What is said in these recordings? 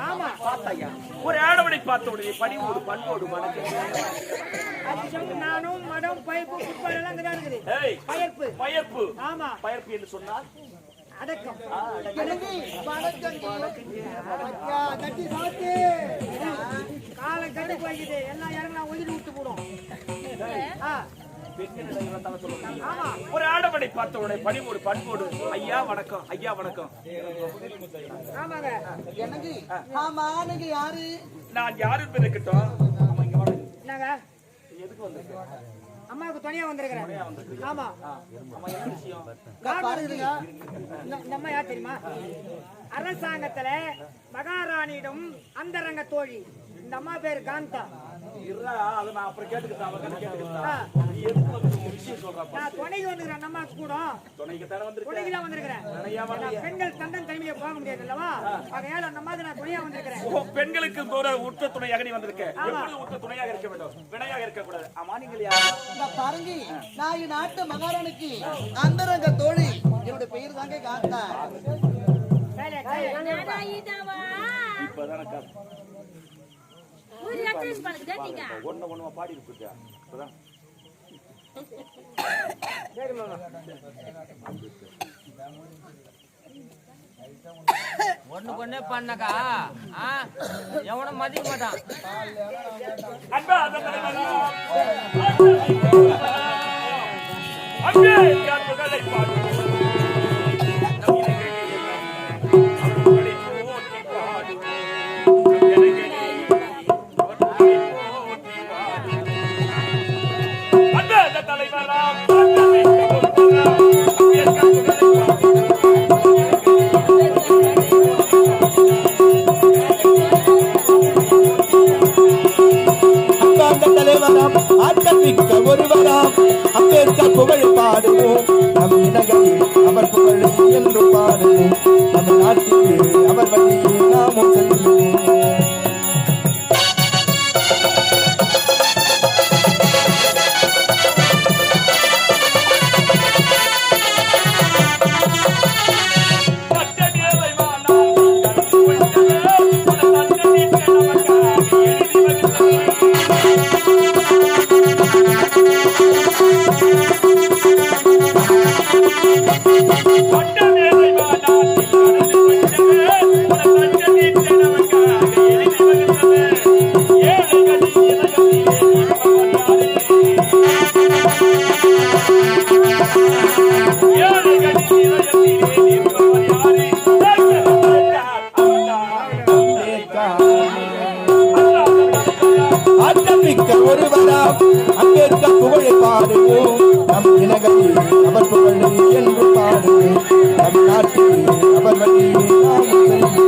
ஆமா பார்த்தாயா ஒரு ஆடவனை பார்த்த உடனே பணிவோடு பண்போடு நானும் மடம் பைப்பு குப்பை எல்லாம் அங்கதான் இருக்குது. பயர்ப்பு பயர்ப்பு ஆமா பயர்ப்பு என்று சொன்னால் அடக்கம். காலம் கட்டி போய்க்குது எல்லாம் இறங்கினா ஒதுக்கி விட்டு போடும். ஒரு ஆடவனை பார்த்த உடனே பணிவோடு பண்போடு ஐயா வணக்கம் ஐயா வணக்கம். ஆமாங்க எனக்கு ஆமா நீங்க யாரு? நான் யாரு இருக்கட்டும். என்னங்க எதுக்கு வந்திருக்கேன்? அம்மாவுக்கு துணையா வந்திருக்கிறேன். ஆமா என்ன விஷயம்? இந்த அம்மா யார் தெரியுமா? அரசாங்கத்துல மகாராணியிடம் அந்தரங்க தோழி. இந்த அம்மா பேரு காந்தா. அது நான் அப்புறம் நான் துணைக்கு வந்துக்கிறேன். அம்மா கூட துணைக்கு வந்திருக்கிறேன். பெண்கள் தந்தன் தனிமையை போக முடியாது அல்லவா? அதனால அந்த மாதிரி நான் துணையா வந்திருக்கிறேன். பெண்களுக்கு உற்ற துணையாக நீ வந்திருக்கேன். உற்ற துணையாக இருக்க வேண்டும், வினையாக இருக்க கூடாது. ஆமா நீங்கள் யாரு? பாருங்க, நான் நாட்டு மகாராணிக்கு அந்தரங்க தோழி. என்னுடைய பெயர் தாங்க காந்தா. இப்பதான் ஒண்ணு பாடி இருக்கியா? ஒண்ணு பொண்ணே பண்ணக்கா எவனும் மதிக்க மாட்டான். ஒருவராம் அம்பேத்கர் புகழ் பாடுவோம். நம் இனங்களில் அவர் புகழ் என்று பாடுவோம். நம் நாட்டில் அவர் வழியே நாமும் செல்வோம். ஒருவராம் அம்பேத்கர் புகழை பாடுவோம். நம் இனங்களில் அவர் புகழ் என்று பாடுவோம். நம் நாட்டில் அவர் வழியே நாமும் செல்வோம்.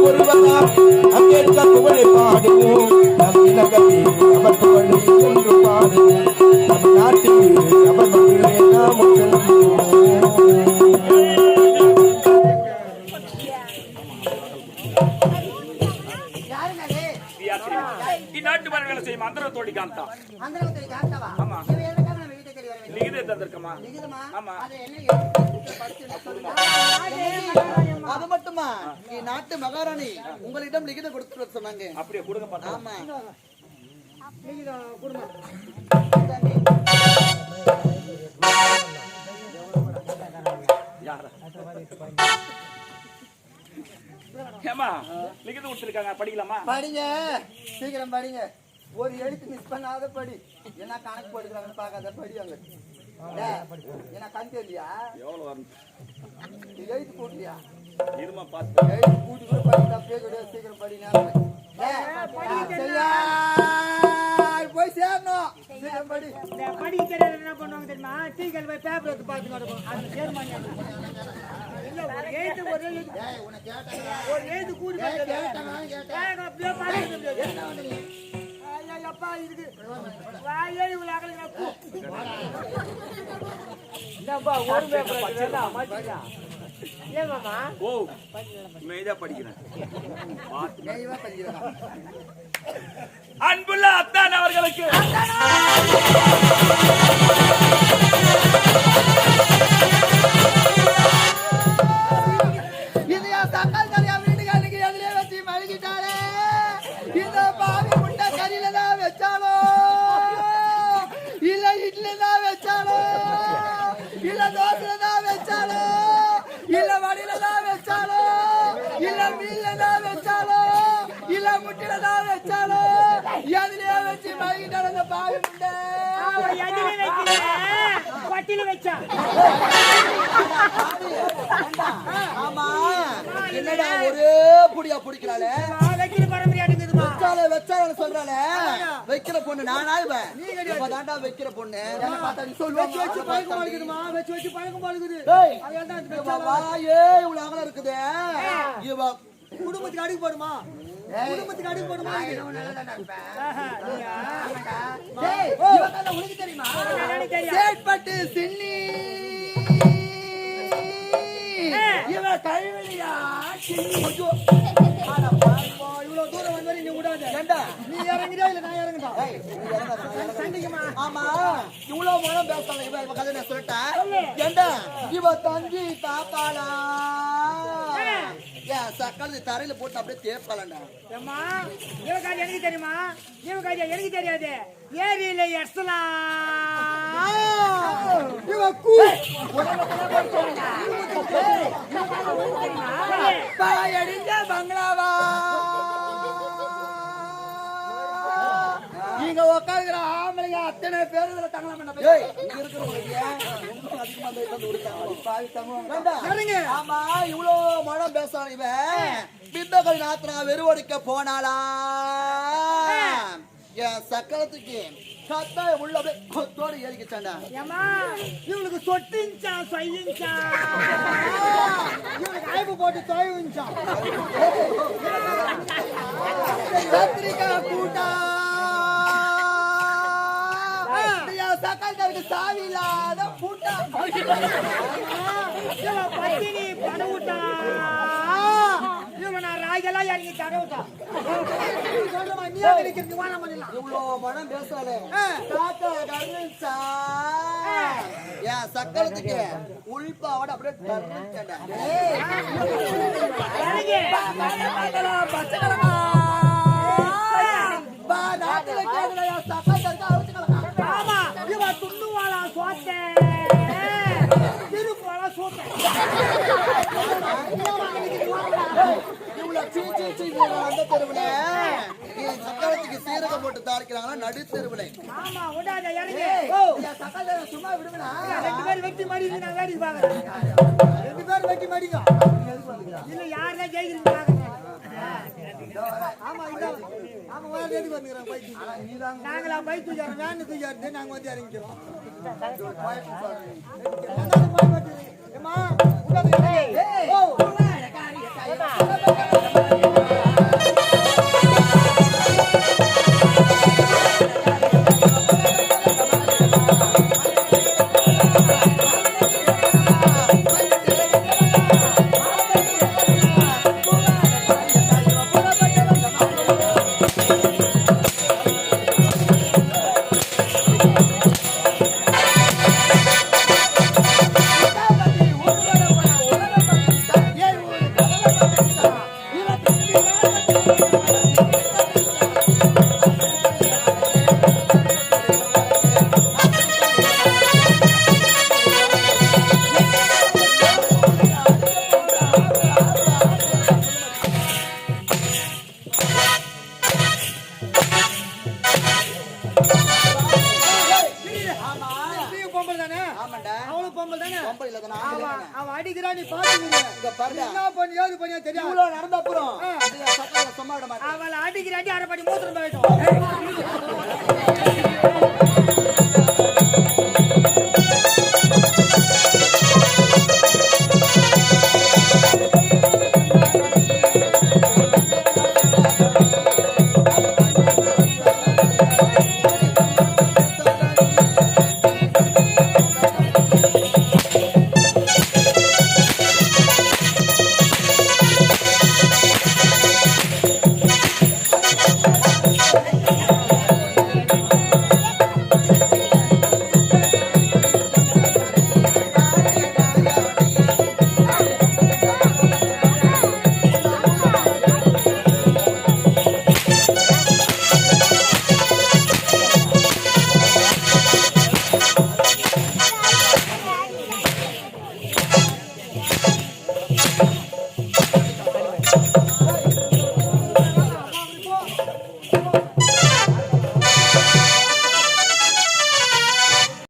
ஒருவராம் அம்பேத்கர் புகழை பாடுவோம். நம் இனங்களில் அவர் புகழ் என்று பாடுவோம். நம் நாட்டில் அவர் வழியே நாமும் செல்வோம். இந்நாட்டு மரங்களை செய்யும் அந்தர தோழி காந்தா. ஆமா அது மட்டுமா? நாட்டு மகாராணி உங்களிடம் லிகிதம் கொடுத்து சொன்னாங்க. அப்படியே கொடுங்க. ஆமா ஏமா லிகிதம் கொடுத்திருக்காங்க, படிக்கலாமா? படிங்க, சீக்கிரம் படிங்க. ஒரு எழுத்து மிஸ் பண்ணாத படி என்ன கணக்கு போடுறாங்கன்னு பார்க்காத படி அங்க என்ன கண் தெரியலையா எவ்வளவு வரும் எழுத்து போட்டியா இருமா பாத்து எழுத்து கூட்டி கூட படித்தா பேச சீக்கிரம் படி போய் சேரணும் சீக்கிரம் படி படிக்க தெரியாது என்ன பண்ணுவாங்க தெரியுமா டீக்கல் போய் பேப்பர் எடுத்து பார்த்து நடக்கும் அது சேர்மானியா இல்ல ஒரு எழுத்து ஒரு எழுத்து கூடி அப்படியே பாருங்க அப்பா இதுக்கு வாயே இவ்வளவு அகலுக்கு என்னப்பா ஒரு பேப்பர் மாட்டியா ஏன் மாமா ஓ மெய்தா படிக்கிறேன் அன்புள்ள அத்தான் அவர்களுக்கு இதையா தக்காளி தலையா வீட்டுக்காரனுக்கு எதிரே வச்சு மழுகிட்டாலே இந்த பாவி முட்டை கறியில தான் வச்சாலோ இல்ல இட்லி தான் வச்சாலோ இல்ல தோசையில தான் வச்சாலோ இல்ல வடியில தான் வச்சாலோ இல்ல மீன்ல தான் வச்சாலோ இல்ல முட்டையில தான் வச்சாலோ எதிரே வச்சு மழுகிட்டாலே இந்த பாவி முட்டை பட்டியல வச்சா ஆமா என்னடா ஒரே புடியா பிடிக்கிறாளே வைக்கிற பரம்பரை அடிக்குதுமா வச்சால சொல்றாள வைக்கிற பொண்ணு நானா இவன் இப்ப தாண்டா வைக்கிற பொண்ணு வச்சு வச்சு பழக்கம் பழகுதுமா வச்சு வச்சு பழக்கம் பழகுது வாயே இவ்வளவு அகலம் இருக்குது இவ குடும்பத்துக்கு அடிக்கு போடுமா குடும்பத்துக்கு அடிக்கு போடுமா உனக்கு தெரியுமா சேட்பட்டு சின்னி இவ கழுவிலியா சின்னி இவ்வளவு தூரம் வந்து நீ விடாத ஏண்டா நீ இறங்குதா இல்ல நான் இறங்குதா சண்டிக்குமா ஆமா இவ்வளவு மனம் பேசலாம் இவ கதை நான் சொல்லிட்டேன் ஏண்டா இவ தங்கி தாத்தாளா ஏன் சக்கரது தரையில போட்டு அப்படியே தேப்பாளண்டா ஏம்மா இவகாரி எனக்கு தெரியுமா இவகாரி எனக்கு தெரியாது ஏரியில எஸ்லாம் இவ கூ பாயடிஞ்ச பங்களாவா இங்க உட்காந்துக்கிற ஆம்பளைங்க அத்தனை பேரு இதுல தங்கலாம் ஆமா இவ்வளவு மனம் பேசலாம் இவன் பித்தகல் நாத்தினா வெறுவடிக்க போனாளா என் சக்கரத்துக்கு சத்தா உள்ள அப்படியே கொத்தோடு ஏறிக்கிச்சாண்டா ஏம்மா இவளுக்கு சொட்டிஞ்சா சொய்யிஞ்சா இவளுக்கு ஐப்பு போட்டு தொய்விஞ்சா கத்திரிக்கா கூட்டா சக்கரத்துக்கு சாவி இல்லாத கூட்டா பத்தினி படவுட்டா இவன் ராய்கெல்லாம் இறங்கி தடவுட்டா சொல்றமா நீ இருக்கிறது வாழ பண்ணலாம் இவ்வளவு மனம் பேசாலே தாத்தா கருணா என் சக்கரத்துக்கு உள்பாவோட அப்படியே தருணா பச்சைக்கிழமா நாட்டுல கேட்கல என் சக்கரத்துக்கு அவிச்சுக்கலாம் ஆமா இவன் துண்ணுவாளா சோத்தை திருப்பாளா சோத்தை சக்கரத்துக்கு சீரகம் போட்டு தாளிக்கிறாங்க நடு தெருவுல ஆமா விடாத இறங்கி சும்மா விடுவேனா 2 பேர் வெட்டி மாடிங்க நான் வேடிக்கை பாக்குறேன் 2 பேர் வெட்டி மாடிங்க இல்ல யாரா ஜெயிக்கிறீங்க பாக்குறேன் ஆமா இல்ல ஆமா வேற எதுக்கு வந்துறோம் பைக் நாங்களா பைக் தூக்கிறோம் வேன் தூக்கிறது நாங்க வந்து இறங்கிக்கிறோம் ஏமா விடாத ஏய் ஓ பொம்பளை தானே ஆமாண்டா அவளும் பொம்பளை தானே பொம்பளை இல்ல தானே அவன் அடிக்கிறா நீ பாத்துக்கிற இங்க பாருடா என்ன பண்ணி ஏது பண்ணியா தெரியும் இவ்வளவு நடந்த அப்புறம் சட்டம் சும்மா விட மாட்டேன் அவளை அடிக்கிறாண்டி அரை படி மூத்திரம் போயிட்டோம்